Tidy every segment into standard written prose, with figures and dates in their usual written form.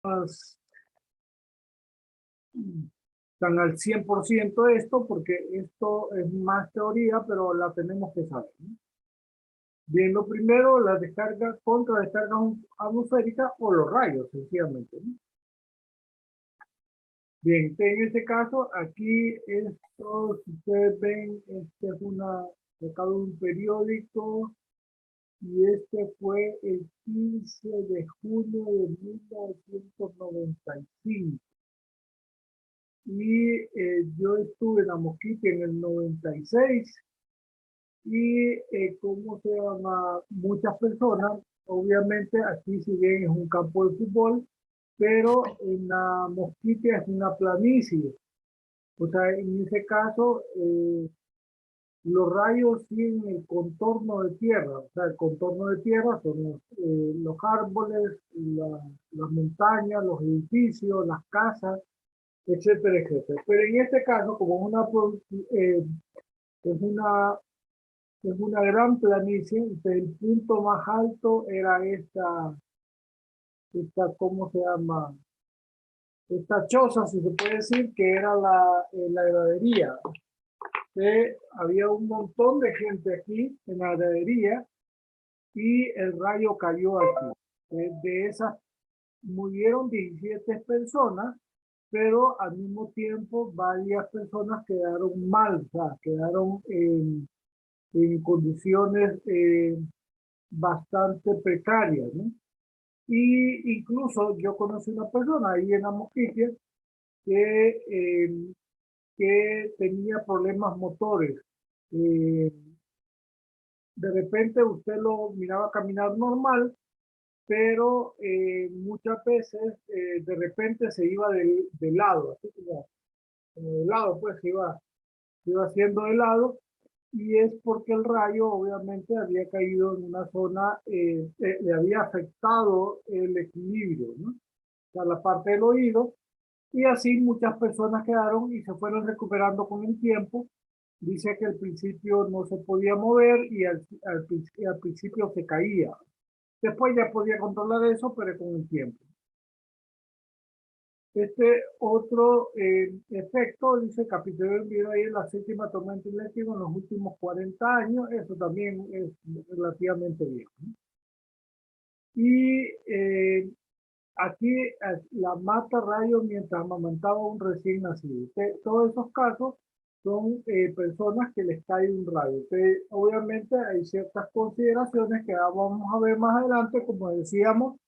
más, tan al 100% esto, porque esto es más teoría, pero la tenemos que saber, ¿no? Bien, lo primero, la descarga contra descarga atmosférica o los rayos, sencillamente, ¿no? Bien, en este caso, aquí esto, si ustedes ven, este es sacado de un periódico y este fue el 15 de junio de 1995. Y yo estuve en la Mosquitia en el 96 y, ¿cómo se llama? Muchas personas, obviamente aquí si bien es un campo de fútbol, pero en la Mosquitia es una planicie. O sea, en ese caso, los rayos siguen el contorno de tierra. O sea, el contorno de tierra son los árboles, las montañas, los edificios, las casas, etcétera, etcétera. Pero en este caso, como es una, es una gran planicie, entonces el punto más alto era ¿cómo se llama? Esta choza, si se puede decir, que era la heladería. Había un montón de gente aquí en la heladería y el rayo cayó aquí. De esas murieron 17 personas, pero al mismo tiempo varias personas quedaron mal, o sea, quedaron en condiciones bastante precarias, ¿no? Y incluso yo conocí una persona ahí en la Mosquitia que, que tenía problemas motores. Eh, de repente usted lo miraba caminar normal, pero muchas veces de repente se iba de lado, así como de lado, pues se iba haciendo de lado, y es porque el rayo obviamente había caído en una zona, le había afectado el equilibrio, ¿no? O sea, la parte del oído, y así muchas personas quedaron y se fueron recuperando con el tiempo. Dice que al principio no se podía mover y al principio se caía. Después ya podía controlar eso, pero con el tiempo. Este otro efecto, dice Capitolio vivió ahí en la séptima tormenta eléctrica en los últimos 40 años. Eso también es relativamente viejo, ¿no? Y aquí la mata rayos mientras amamantaba a un recién nacido. Todos esos casos son personas que les cae un rayo. Obviamente hay ciertas consideraciones que vamos a ver más adelante, como decíamos,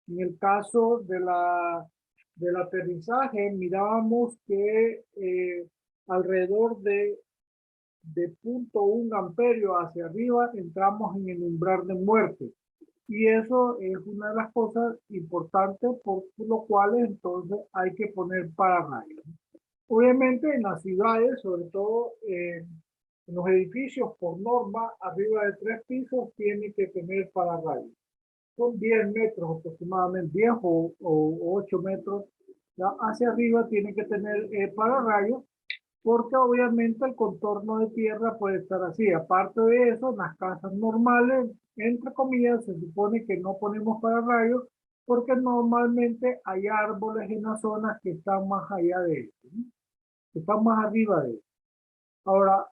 en el caso del aterrizaje, mirábamos que alrededor de 0.1 amperio hacia arriba entramos en el umbral de muerte. Y eso es una de las cosas importantes por lo cual entonces hay que poner pararrayos. Obviamente en las ciudades, sobre todo en los edificios, por norma, arriba de 3 pisos, tiene que tener pararrayos. Son 10 metros aproximadamente, 10 o 8 metros. Ya hacia arriba tiene que tener pararrayos, porque obviamente el contorno de tierra puede estar así. Aparte de eso, en las casas normales, entre comillas, se supone que no ponemos pararrayos, porque normalmente hay árboles en las zonas que están más allá de esto, ¿no? Que están más arriba de esto. Ahora,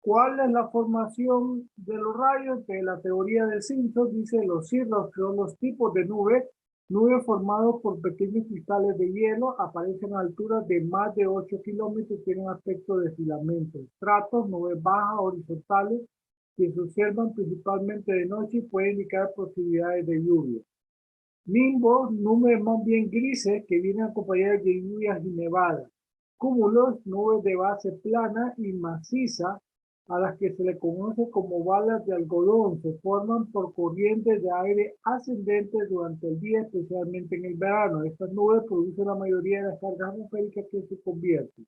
¿cuál es la formación de los rayos? Que la teoría de Simpson dice los cirros son los tipos de nubes. Nubes formados por pequeños cristales de hielo aparecen a alturas de más de 8 kilómetros y tienen aspecto de filamentos. Estratos, nubes bajas, horizontales, que se observan principalmente de noche y pueden indicar posibilidades de lluvia. Nimbos, nubes más bien grises que vienen acompañadas de lluvias y nevadas. Cúmulos, nubes de base plana y maciza, a las que se le conoce como balas de algodón, se forman por corrientes de aire ascendentes durante el día, especialmente en el verano. Estas nubes producen la mayoría de las cargas atmosféricas que se convierten.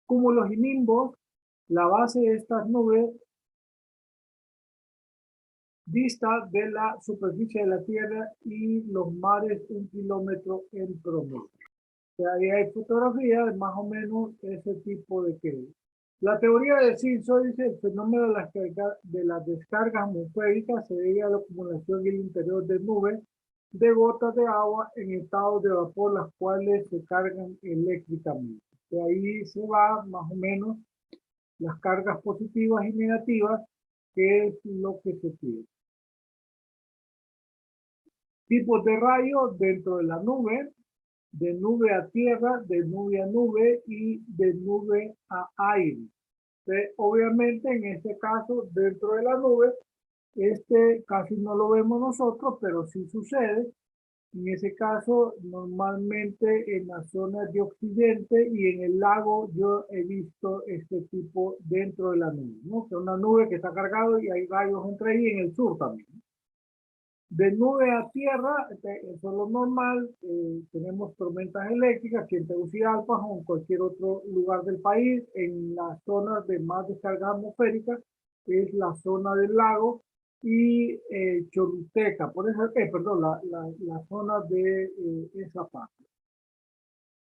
Cúmulos y nimbos, la base de estas nubes dista de la superficie de la Tierra y los mares 1 kilómetro en promedio. Ahí hay fotografías de más o menos ese tipo de que. La teoría de Simpson dice el fenómeno de las descargas atmosféricas se debe a la acumulación en el interior de nubes de gotas de agua en estado de vapor, las cuales se cargan eléctricamente. De ahí se va más o menos las cargas positivas y negativas, que es lo que se quiere. Tipos de rayos dentro de la nube: de nube a tierra, de nube a nube y de nube a aire. Entonces, obviamente, en este caso, dentro de la nube, casi no lo vemos nosotros, pero sí sucede. En ese caso, normalmente en las zonas de occidente y en el lago yo he visto este tipo dentro de la nube, ¿no? Que es una nube que está cargada y hay rayos entre ahí, en el sur también. De nube a tierra, eso es lo normal. Tenemos tormentas eléctricas aquí en Tegucigalpa o en cualquier otro lugar del país. En las zonas de más descarga atmosférica es la zona del lago y Choluteca, por eso, perdón, la zona de esa parte.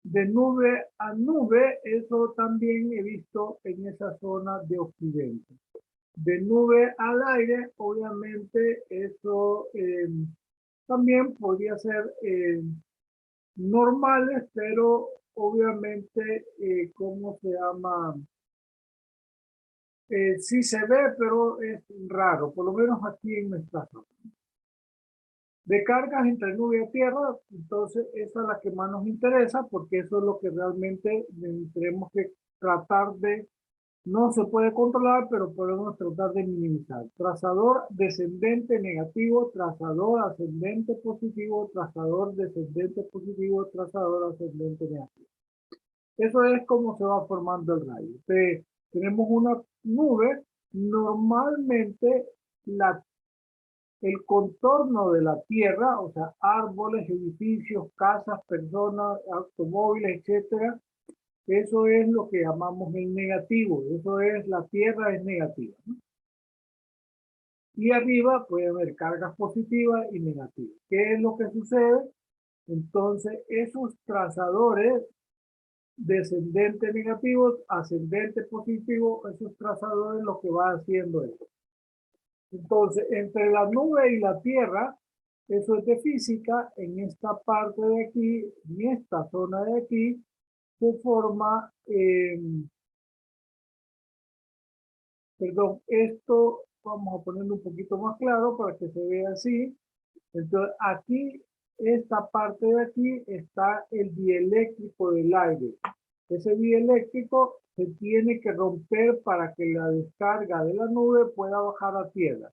De nube a nube, eso también he visto en esa zona de occidente. De nube al aire, obviamente, eso también podría ser normales, pero obviamente, ¿cómo se llama? Sí se ve, pero es raro, por lo menos aquí en nuestra zona. De cargas entre nube y tierra, entonces esa es la que más nos interesa, porque eso es lo que realmente tenemos que tratar de. No se puede controlar, pero podemos tratar de minimizar. Trazador descendente negativo, trazador ascendente positivo, trazador descendente positivo, trazador ascendente negativo. Eso es como se va formando el rayo. Tenemos una nube, normalmente el contorno de la Tierra, o sea, árboles, edificios, casas, personas, automóviles, etcétera. Eso es lo que llamamos el negativo. Eso es, la Tierra es negativa, ¿no? Y arriba puede haber cargas positivas y negativas. ¿Qué es lo que sucede? Entonces, esos trazadores descendentes negativos, ascendente positivo, esos trazadores lo que va haciendo eso. Entonces, entre la nube y la Tierra, eso es de física, en esta parte de aquí, en esta zona de aquí, se forma, perdón, esto vamos a ponerlo un poquito más claro para que se vea así. Entonces, aquí, esta parte de aquí, está el dieléctrico del aire. Ese dieléctrico se tiene que romper para que la descarga de la nube pueda bajar a tierra.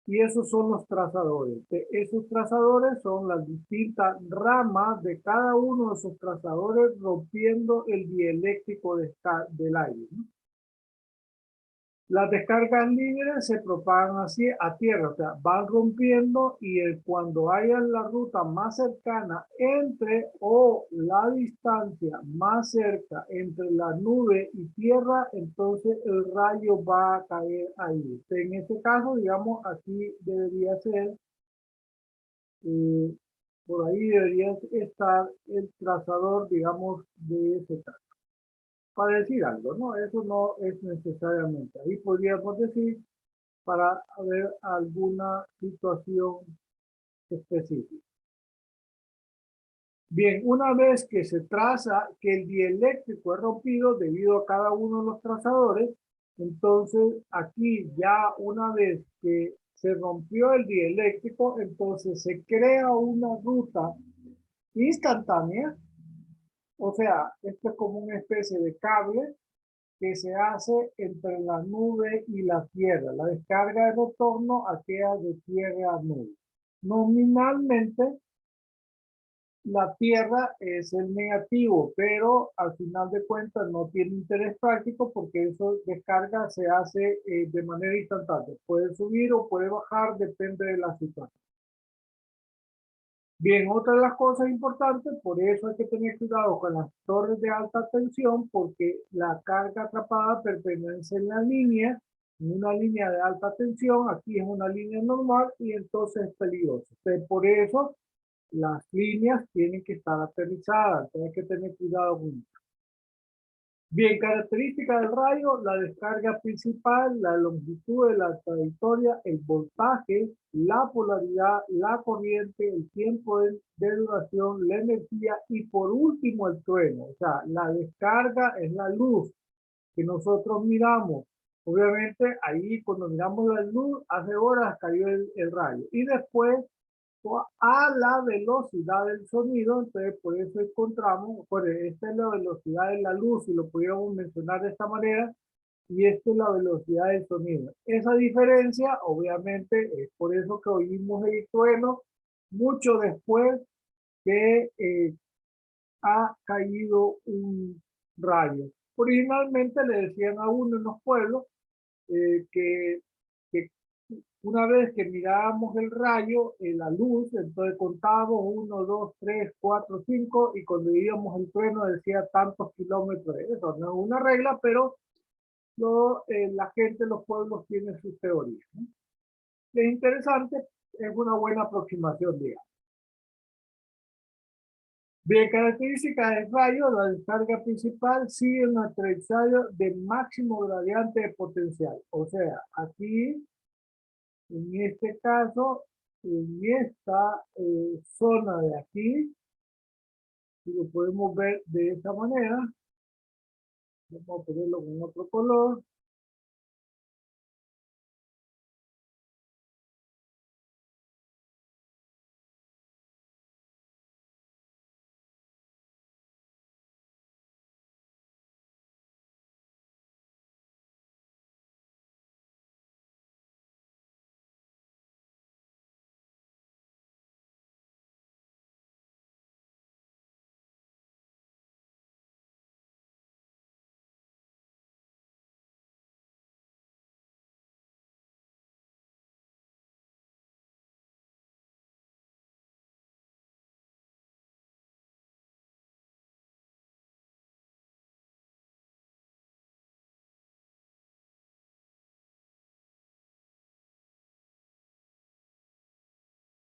Y esos son los trazadores. Esos trazadores son las distintas ramas de cada uno de esos trazadores rompiendo el dieléctrico del aire, ¿no? Las descargas libres se propagan así a tierra, o sea, van rompiendo y cuando haya la ruta más cercana entre o la distancia más cerca entre la nube y tierra, entonces el rayo va a caer ahí. En este caso, digamos, aquí debería ser, por ahí debería estar el trazador, digamos, de ese caso. Para decir algo, ¿no? Eso no es necesariamente. Ahí podríamos decir para ver alguna situación específica. Bien, una vez que se traza que el dieléctrico es rompido debido a cada uno de los trazadores, entonces aquí ya una vez que se rompió el dieléctrico, entonces se crea una ruta instantánea, o sea, esto es como una especie de cable que se hace entre la nube y la tierra. La descarga de retorno aquella de tierra a nube. Nominalmente, la tierra es el negativo, pero al final de cuentas no tiene interés práctico porque eso descarga se hace de manera instantánea. Puede subir o puede bajar, depende de la situación. Bien, otra de las cosas importantes, por eso hay que tener cuidado con las torres de alta tensión, porque la carga atrapada pertenece en la línea, en una línea de alta tensión, aquí es una línea normal y entonces es peligroso. Entonces, por eso las líneas tienen que estar aterrizadas, hay que tener cuidado con eso. Bien, características del rayo, la descarga principal, la longitud de la trayectoria, el voltaje, la polaridad, la corriente, el tiempo de duración, la energía y por último el trueno. O sea, la descarga es la luz que nosotros miramos. Obviamente ahí cuando miramos la luz, hace horas cayó el rayo. Y después a la velocidad del sonido, entonces por eso encontramos, pues esta es la velocidad de la luz, si lo pudiéramos mencionar de esta manera, y esta es la velocidad del sonido. Esa diferencia, obviamente, es por eso que oímos el trueno mucho después que ha caído un rayo. Originalmente le decían a uno en los pueblos que una vez que mirábamos el rayo, la luz, entonces contábamos 1, 2, 3, 4, 5 y cuando veíamos el trueno decía tantos kilómetros. Eso no es una regla, pero la gente de los pueblos tiene sus teorías, ¿no? Es interesante, es una buena aproximación, digamos. Bien, características del rayo, la descarga principal sigue una trayectoria de máximo gradiente de potencial. O sea, aquí en este caso, en esta zona de aquí, si lo podemos ver de esta manera, vamos a ponerlo con otro color.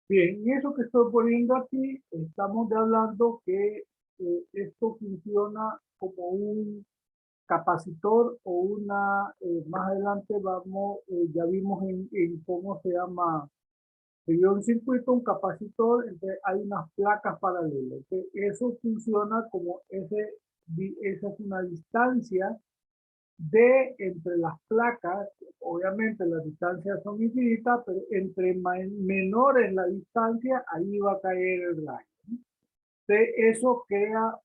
Bien, y eso que estoy poniendo aquí, estamos hablando que esto funciona como un capacitor o más adelante vamos, ya vimos en cómo se llama, se dio un circuito, un capacitor, entonces hay unas placas paralelas. Entonces, eso funciona como esa es una distancia de entre las placas, obviamente las distancias son infinitas, pero entre menor es la distancia, ahí va a caer el rayo. Eso crea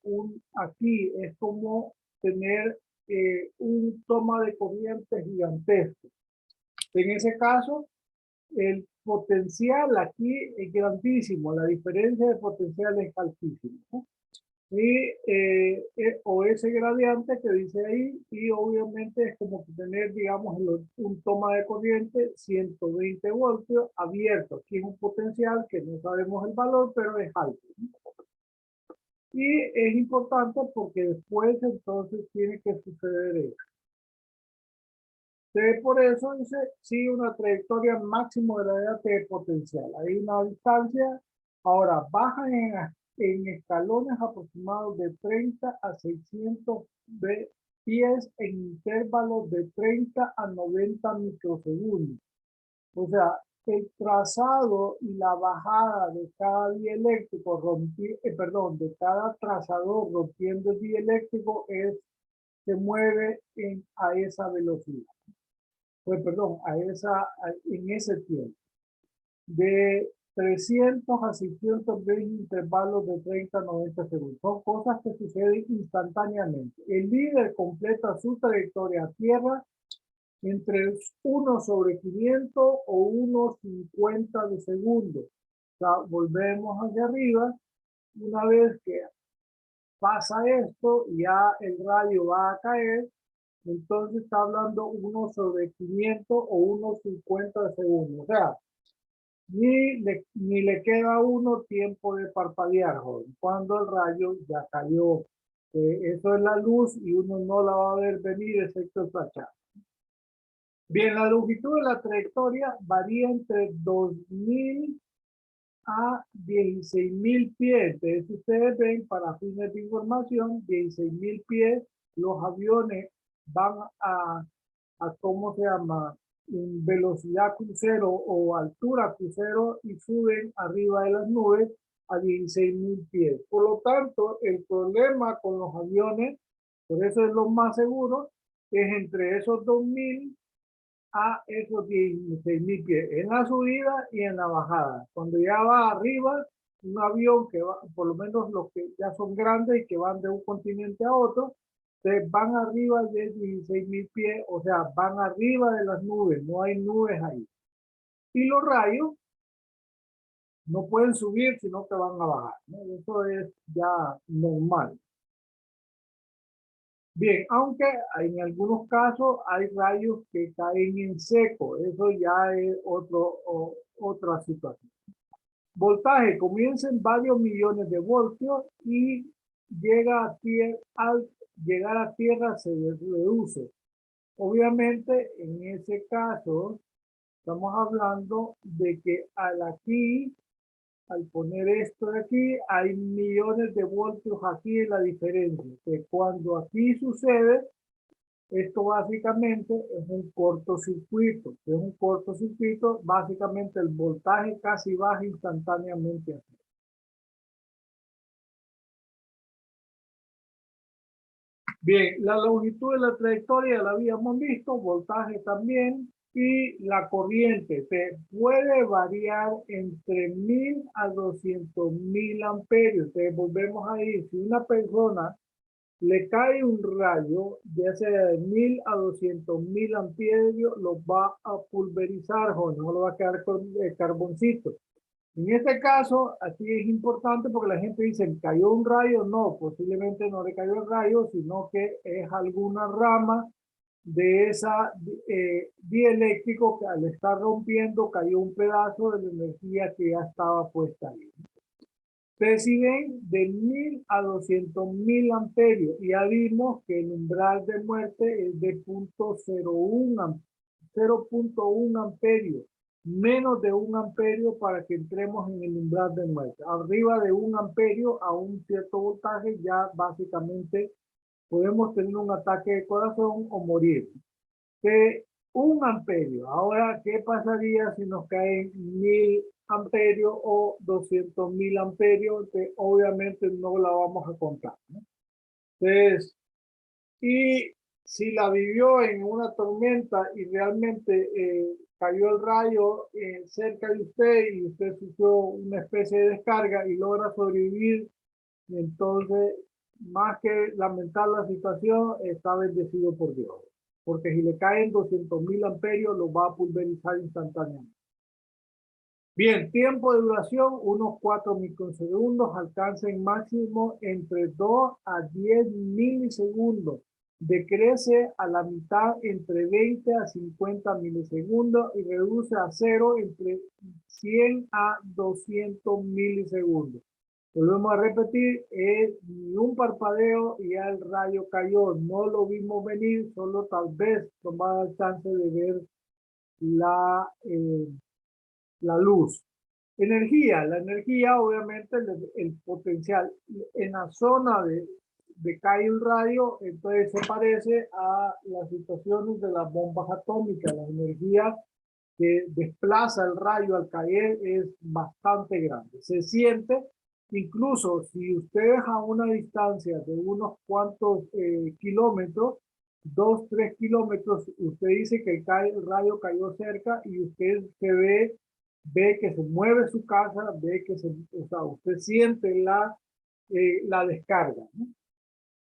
aquí es como tener un toma de corriente gigantesco. En ese caso, el potencial aquí es grandísimo, la diferencia de potencial es altísima, ¿no? Y o ese gradiente que dice ahí, y obviamente es como que tener, digamos, un toma de corriente 120 voltios abierto. Aquí es un potencial que no sabemos el valor, pero es alto, ¿no? Y es importante porque después entonces tiene que suceder eso. Por eso dice, sigue una trayectoria máximo de potencial. Hay una distancia, ahora baja en escalones aproximados de 30 a 600 pies en intervalos de 30 a 90 microsegundos. O sea, el trazado y la bajada de cada dieléctrico, de cada trazador rompiendo el dieléctrico se mueve a esa velocidad. Pues perdón, en ese tiempo. De 300 a 620 intervalos de 30 a 90 segundos. Son cosas que suceden instantáneamente. El líder completa su trayectoria a tierra entre 1 sobre 500 o 1,50 de segundo. O sea, volvemos hacia arriba. Una vez que pasa esto, ya el rayo va a caer, entonces está hablando 1 sobre 500 o 1,50 de segundo. O sea, ni le queda a uno tiempo de parpadear, joven, cuando el rayo ya cayó. Eso es la luz y uno no la va a ver venir excepto el flachazo. Bien, la longitud de la trayectoria varía entre 2.000 a 16.000 pies. Entonces, ustedes ven, para fines de información, 16.000 pies los aviones van a ¿cómo se llama? Velocidad crucero o altura crucero y suben arriba de las nubes a 16.000 pies. Por lo tanto, el problema con los aviones, por eso es lo más seguro, es entre esos 2.000 a esos 16.000 pies, en la subida y en la bajada. Cuando ya va arriba, un avión que va, por lo menos los que ya son grandes y que van de un continente a otro, van arriba de 16.000 pies, o sea, van arriba de las nubes, no hay nubes ahí. Y los rayos no pueden subir, sino que van a bajar, ¿no? Eso es ya normal. Bien, aunque en algunos casos hay rayos que caen en seco, eso ya es otra situación. Voltaje comienza en varios millones de voltios y llega a tierra, al llegar a tierra se reduce. Obviamente, en ese caso, estamos hablando de que al poner esto de aquí, hay millones de voltios aquí en la diferencia. Que cuando aquí sucede, esto básicamente es un cortocircuito. Es un cortocircuito, básicamente el voltaje casi baja instantáneamente aquí. Bien, la longitud de la trayectoria la habíamos visto, voltaje también, y la corriente se puede variar entre 1.000 a 200.000 amperios. Entonces volvemos a ir, si una persona le cae un rayo, ya sea de 1.000 a 200.000 amperios, lo va a pulverizar, no lo va a quedar con carboncito. En este caso, aquí es importante porque la gente dice, ¿cayó un rayo? No, posiblemente no le cayó el rayo, sino que es alguna rama de esa dieléctrico que al estar rompiendo cayó un pedazo de la energía que ya estaba puesta ahí. Reciben de 1.000 a 200.000 amperios y ya vimos que el umbral de muerte es de 0.1 amperio, menos de 1 amperio para que entremos en el umbral de muerte. Arriba de 1 amperio a un cierto voltaje ya básicamente podemos tener un ataque de corazón o morir. De 1 amperio. Ahora, ¿qué pasaría si nos caen 1.000 amperios o 200.000 amperios? Que obviamente no la vamos a contar, ¿no? Entonces, y si la vivió en una tormenta y realmente cayó el rayo cerca de usted y usted sufrió una especie de descarga y logra sobrevivir, entonces, más que lamentar la situación, está bendecido por Dios. Porque si le caen 200.000 amperios, lo va a pulverizar instantáneamente. Bien, tiempo de duración, unos 4 microsegundos, alcanza en máximo entre 2 a 10 milisegundos. Decrece a la mitad entre 20 a 50 milisegundos y reduce a cero entre 100 a 200 milisegundos. Volvemos a repetir, es ni un parpadeo y ya el rayo cayó. No lo vimos venir, solo tal vez tomaba el chance de ver la, la luz. Energía, la energía obviamente el potencial en la zona de cae un rayo, entonces se parece a las situaciones de las bombas atómicas. La energía que desplaza el rayo al caer es bastante grande. Se siente, incluso si ustedes a una distancia de unos cuantos kilómetros, 2, 3 kilómetros, usted dice que el rayo cayó cerca y usted ve que se mueve su casa, ve que o sea, usted siente la descarga, ¿no?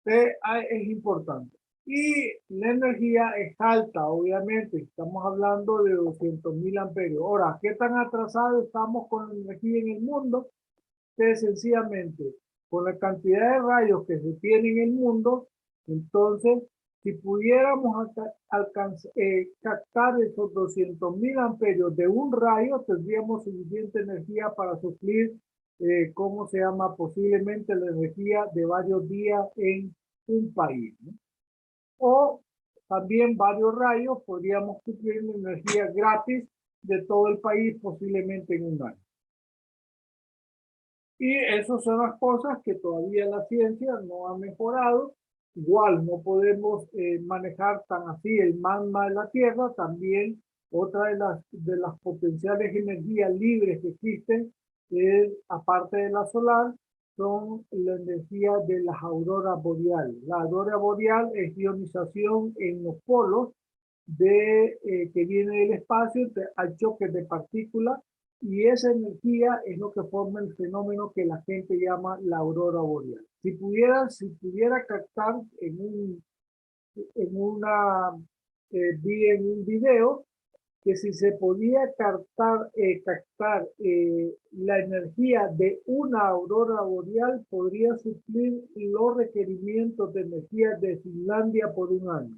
Es importante. Y la energía es alta, obviamente. Estamos hablando de 200.000 amperios. Ahora, ¿qué tan atrasados estamos con la energía en el mundo? Que sencillamente, con la cantidad de rayos que se tiene en el mundo, entonces, si pudiéramos captar esos 200.000 amperios de un rayo, tendríamos suficiente energía para suplir, ¿cómo se llama? Posiblemente la energía de varios días en un país, ¿no? O también varios rayos podríamos suplir la energía gratis de todo el país posiblemente en un año. Y esas son las cosas que todavía la ciencia no ha mejorado igual no podemos manejar tan así el magma de la Tierra. También otra de las potenciales energías libres que existen, es, aparte de la solar, son la energía de las auroras boreales. La aurora boreal es ionización en los polos que viene del espacio al choque de partículas, y esa energía es lo que forma el fenómeno que la gente llama la aurora boreal. Si pudiera captar vi en un video que si se podía captar la energía de una aurora boreal, podría suplir los requerimientos de energía de Finlandia por un año.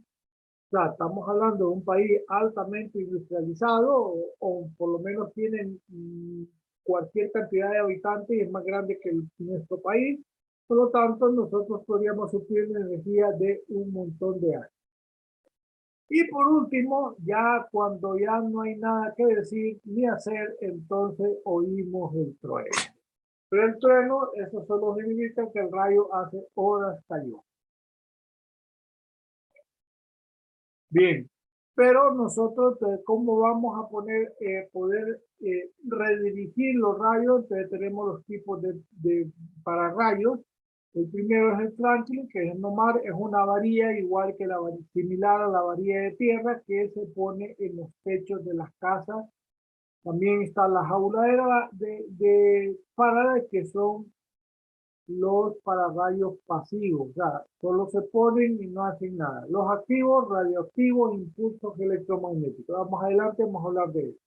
O sea, estamos hablando de un país altamente industrializado, o por lo menos tienen cualquier cantidad de habitantes y es más grande que nuestro país. Por lo tanto, nosotros podríamos suplir la energía de un montón de años. Y por último, ya cuando ya no hay nada que decir ni hacer, entonces oímos el trueno. Pero el trueno, eso solo significa que el rayo hace horas cayó. Bien, pero nosotros, ¿cómo vamos a poder redirigir los rayos? Entonces tenemos los tipos de pararrayos. El primero es el Franklin, que es nomar, es una varilla igual que similar a la varilla de tierra que se pone en los techos de las casas. También está la jaula de Faraday, que son los pararrayos pasivos, o sea, solo se ponen y no hacen nada. Los activos, radioactivos, impulsos electromagnéticos. Vamos adelante, vamos a hablar de eso.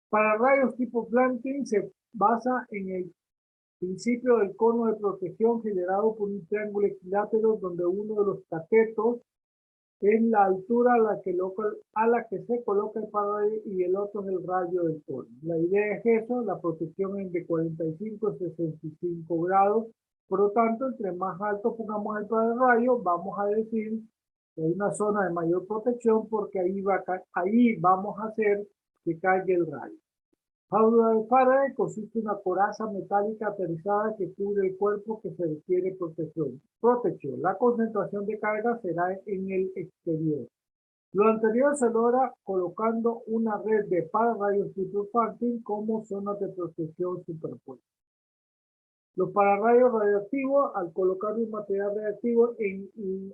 Pararrayos tipo Planck se basa en el principio del cono de protección generado por un triángulo equilátero donde uno de los catetos es la altura a la que se coloca el pararrayo y el otro es el radio del cono. La idea es eso, la protección es de 45 a 65 grados. Por lo tanto, entre más alto pongamos el pararrayo, vamos a decir que hay una zona de mayor protección, porque ahí vamos a hacer que caiga el rayo. Jaula de Faraday consiste en una coraza metálica aterrizada que cubre el cuerpo que se requiere protección. La concentración de carga será en el exterior. Lo anterior se logra colocando una red de pararrayos tipo Franklin como zonas de protección superpuestas. Los pararrayos radioactivos, al colocar un material radioactivo en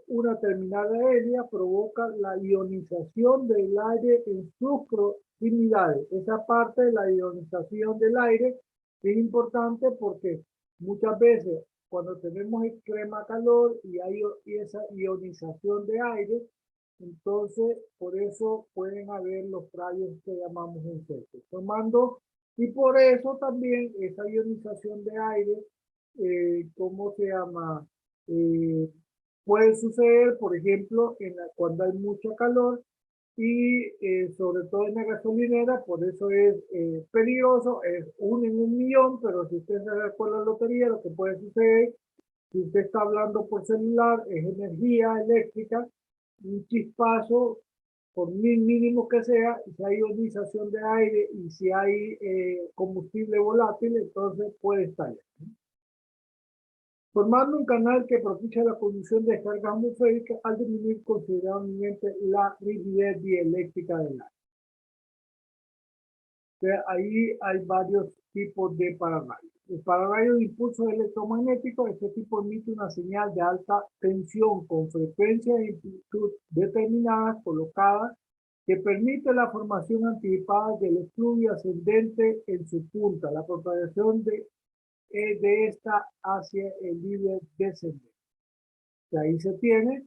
una terminal aérea, provoca la ionización del aire en sus proximidades. Esa parte de la ionización del aire es importante porque muchas veces cuando tenemos extrema calor y hay esa ionización de aire, entonces por eso pueden haber los rayos que llamamos insectos. Y por eso también esa ionización de aire, ¿cómo se llama? Puede suceder, por ejemplo, cuando hay mucha calor y sobre todo en la gasolinera. Por eso es peligroso, es 1 en 1.000.000, pero si usted se recuerda la lotería, lo que puede suceder, si usted está hablando por celular, es energía eléctrica, un chispazo, por mínimo que sea, si hay ionización de aire y si hay combustible volátil, entonces puede estallar. Formando un canal que propicia la conducción de descargas atmosféricas al disminuir considerablemente la rigidez dieléctrica del aire. Entonces, ahí hay varios tipos de pararrayos. El pararrayo de impulsos electromagnéticos, este tipo emite una señal de alta tensión con frecuencia e amplitud determinadas colocadas que permite la formación anticipada del efluvio ascendente en su punta, la propagación de esta hacia el líder descendente. Y ahí se tiene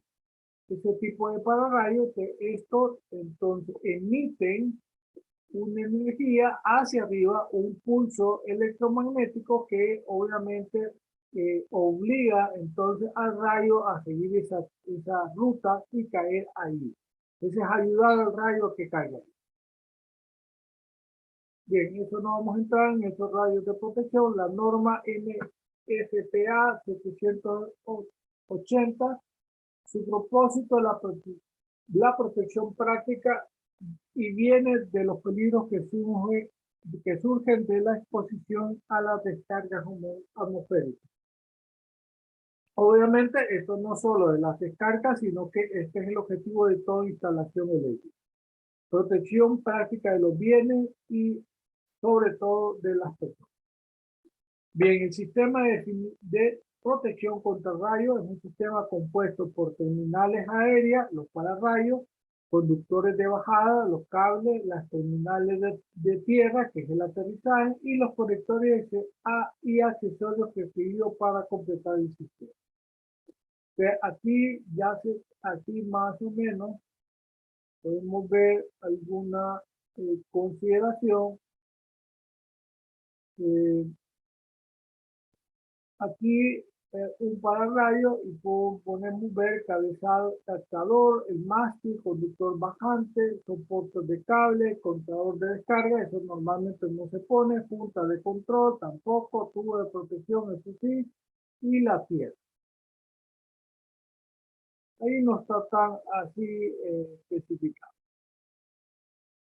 ese tipo de pararrayos que estos entonces emiten una energía hacia arriba, un pulso electromagnético que obviamente obliga entonces al rayo a seguir esa ruta y caer ahí. Ese es ayudar al rayo a que caiga ahí. Bien, eso no vamos a entrar en esos rayos de protección. La norma NFPA 780, su propósito es la protección práctica y viene de los peligros que surgen de la exposición a las descargas atmosféricas. Obviamente, esto no solo de las descargas, sino que este es el objetivo de toda instalación eléctrica. Protección práctica de los bienes y sobre todo de las personas. Bien, el sistema de protección contra rayos es un sistema compuesto por terminales aéreas, los pararrayos, conductores de bajada, los cables, las terminales de tierra, que es el aterrizaje, y los conectores y accesorios requeridos para completar el sistema. Aquí aquí más o menos podemos ver alguna consideración. Eh, Aquí un pararrayo y podemos ver cabezal, captador, el mástil, conductor bajante, soportes de cable, contador de descarga, eso normalmente no se pone, junta de control, tampoco, tubo de protección, eso sí, y la tierra. Ahí no está tan así especificado.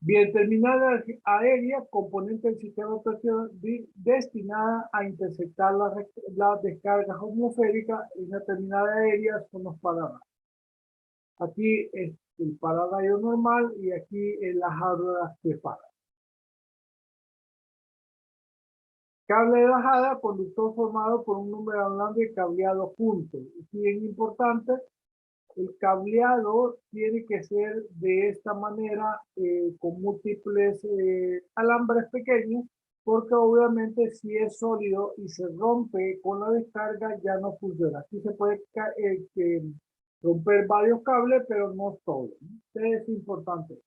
Bien, terminal aérea, componente del sistema de operación destinada a interceptar las descargas atmosféricas. En la terminal aérea son los pararrayos. Aquí es el pararrayo normal y aquí en las árboles que paran. Cable de bajada, conductor formado por un número hablando de cableado junto. Es bien importante. El cableado tiene que ser de esta manera, con múltiples alambres pequeños, porque obviamente si es sólido y se rompe con la descarga ya no funciona. Aquí se puede romper varios cables, pero no todos. Es importante.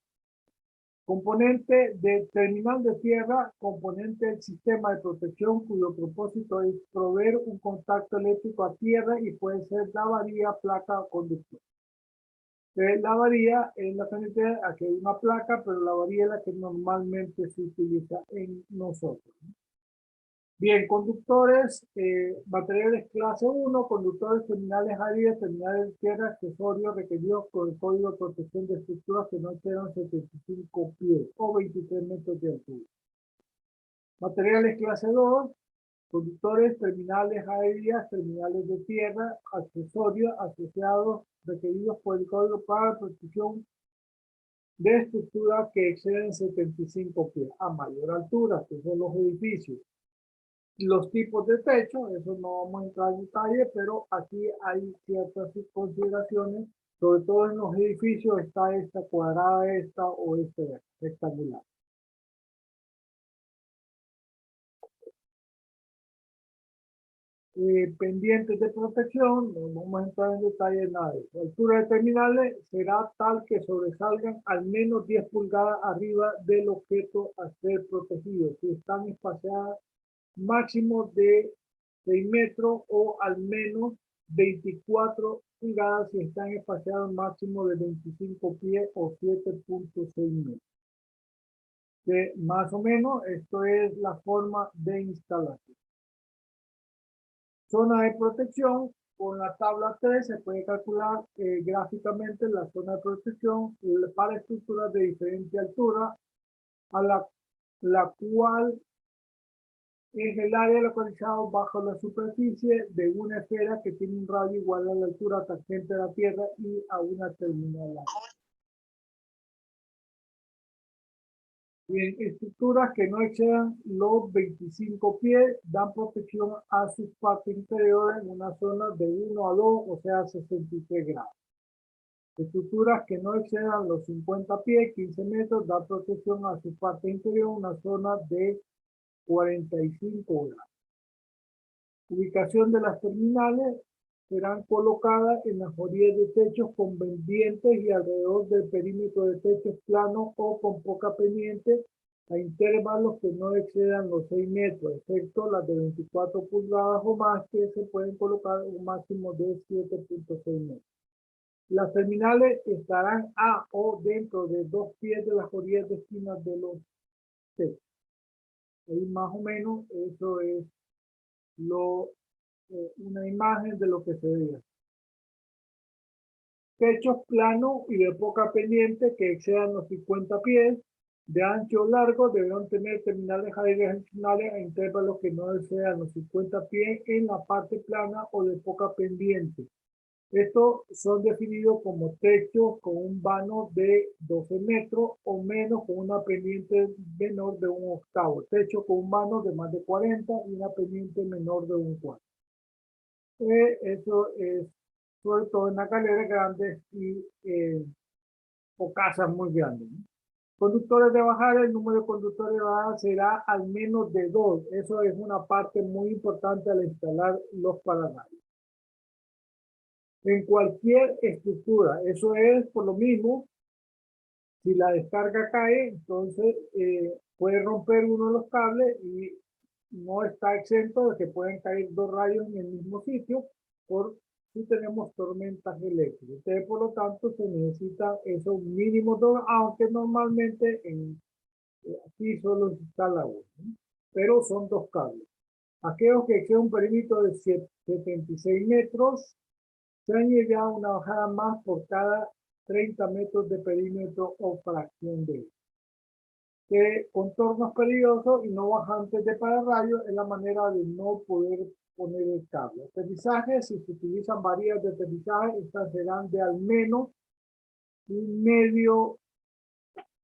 Componente de terminal de tierra, componente del sistema de protección cuyo propósito es proveer un contacto eléctrico a tierra y puede ser la varilla, placa o conductor. La varilla es la carretera, aquí hay una placa, pero la varilla es la que normalmente se utiliza en nosotros. Bien, conductores, materiales clase 1, conductores terminales aéreas, terminales de tierra, accesorios requeridos con el código de protección de estructuras que no excedan 75 pies o 23 metros de altura. Materiales clase 2, conductores, terminales aéreas, terminales de tierra, accesorios asociados requeridos por el código para protección de estructuras que exceden 75 pies a mayor altura, que son los edificios. Los tipos de techo, eso no vamos a entrar en detalle, pero aquí hay ciertas consideraciones, sobre todo en los edificios está esta cuadrada, esta o esta rectangular. Pendientes de protección, no vamos a entrar en detalle en nada. La altura de terminales será tal que sobresalgan al menos 10 pulgadas arriba del objeto a ser protegido, si están espaciadas máximo de 6 metros o al menos 24 pulgadas si están espaciados máximo de 25 pies o 7.6 metros. Más o menos, esto es la forma de instalación. Zona de protección, con la tabla 3 se puede calcular gráficamente la zona de protección para estructuras de diferente altura, a la cual es el área localizado bajo la superficie de una esfera que tiene un radio igual a la altura tangente de la Tierra y a una terminal. Bien, estructuras que no excedan los 25 pies dan protección a sus partes inferiores en una zona de 1 a 2, o sea, 63 grados. Estructuras que no excedan los 50 pies, 15 metros, dan protección a su parte inferior en una zona de 45 grados. Ubicación de las terminales serán colocadas en las orillas de techos con pendientes y alrededor del perímetro de techos planos o con poca pendiente a intervalos que no excedan los 6 metros, excepto las de 24 pulgadas o más que se pueden colocar un máximo de 7.6 metros. Las terminales estarán a o dentro de 2 pies de las orillas de esquinas de los techos. Ahí más o menos eso es una imagen de lo que se veía. Techos planos y de poca pendiente que excedan los 50 pies, de ancho o largo deberán tener terminales adicionales a intervalos que no excedan los 50 pies en la parte plana o de poca pendiente. Estos son definidos como techos con un vano de 12 metros o menos con una pendiente menor de un octavo. Techo con un vano de más de 40 y una pendiente menor de un cuarto. Eso es sobre todo en las galeras grandes y o casas muy grandes, ¿no? Conductores de bajada, el número de conductores de bajada será al menos de 2. Eso es una parte muy importante al instalar los pararrayos. En cualquier estructura, eso es por lo mismo, si la descarga cae, entonces puede romper uno de los cables y no está exento de que pueden caer 2 rayos en el mismo sitio por si tenemos tormentas eléctricas. Entonces, por lo tanto, se necesita esos mínimos 2, aunque normalmente aquí solo se instala uno, ¿no? Pero son 2 cables. Aquellos que exceden un perímetro de 76 metros, se añadirá una bajada más por cada 30 metros de perímetro o fracción de él. Que contornos peligrosos y no bajantes de pararrayos es la manera de no poder poner el cable. Aterrizaje, si se utilizan varillas de aterrizaje, estas serán de al menos 1,5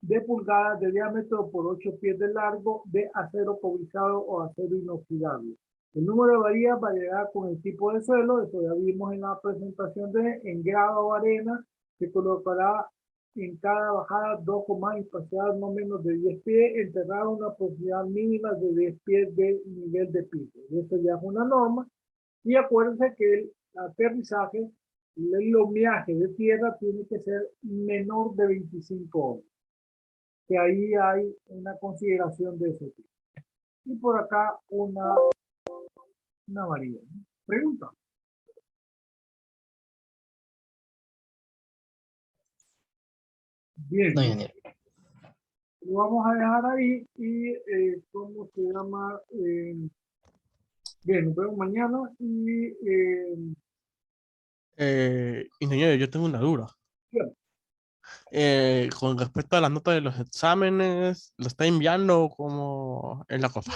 de pulgadas de diámetro por 8 pies de largo de acero cobrizado o acero inoxidable. El número de varillas variará con el tipo de suelo, eso ya vimos en la presentación en grava o arena, se colocará en cada bajada 2 comas espaciadas no menos de 10 pies, enterrado una profundidad mínima de 10 pies de nivel de piso. Esto ya es una norma. Y acuérdense que el aterrizaje, el homenaje de tierra tiene que ser menor de 25 ohms. Que ahí hay una consideración de ese tipo. Y por acá una varilla. Pregunta. Bien, No, ingeniero. lo vamos a dejar ahí y ¿cómo se llama? Bien, nos vemos mañana y Ingeniero, yo tengo una duda. bien, Con respecto a las notas de los exámenes, ¿lo está enviando como en la cosa?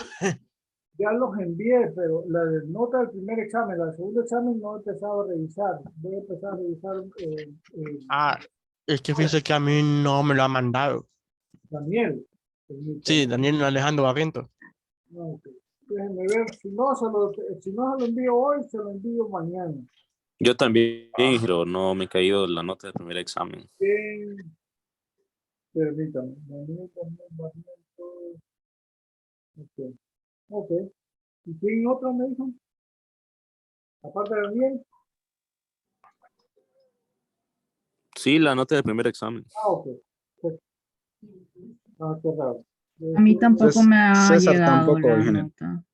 ya los envié, pero la nota del primer examen, la segunda examen no he empezado a revisar. Voy a empezar a revisar Ah, es que fíjese que a mí no me lo ha mandado. Daniel. Sí, Daniel Alejandro Barrientos. No, ok. Déjenme ver, si no se lo envío hoy, se lo envío mañana. Yo también, pero no me he caído la nota del primer examen. Bien, permítame. Daniel, Barrientos. Ok. Ok. ¿Y quién otra me dijo? Aparte de Daniel. Sí, la nota del primer examen. Ah, ok. Ah, qué raro. A mí tampoco me ha César llegado tampoco, la ingeniero. nota.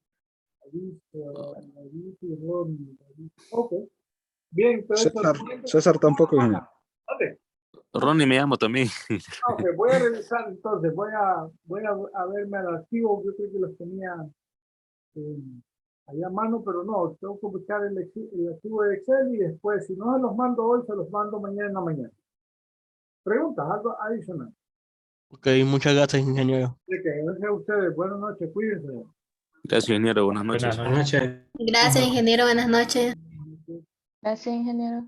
Ok. Bien, entonces. César tampoco, ingeniero. Vale. Ronnie me llamo también. Ok, voy a revisar entonces, voy a verme el archivo, yo creo que los tenía ahí a mano, pero no, tengo que buscar el archivo de Excel y después, si no se los mando hoy, se los mando mañana en la mañana. ¿Preguntas? ¿Algo adicional? Ok, muchas gracias, ingeniero. De que gracias a ustedes, buenas noches, cuídense. Gracias, ingeniero. Buenas noches. Buenas noches. Gracias, ingeniero. Buenas noches. Gracias, ingeniero.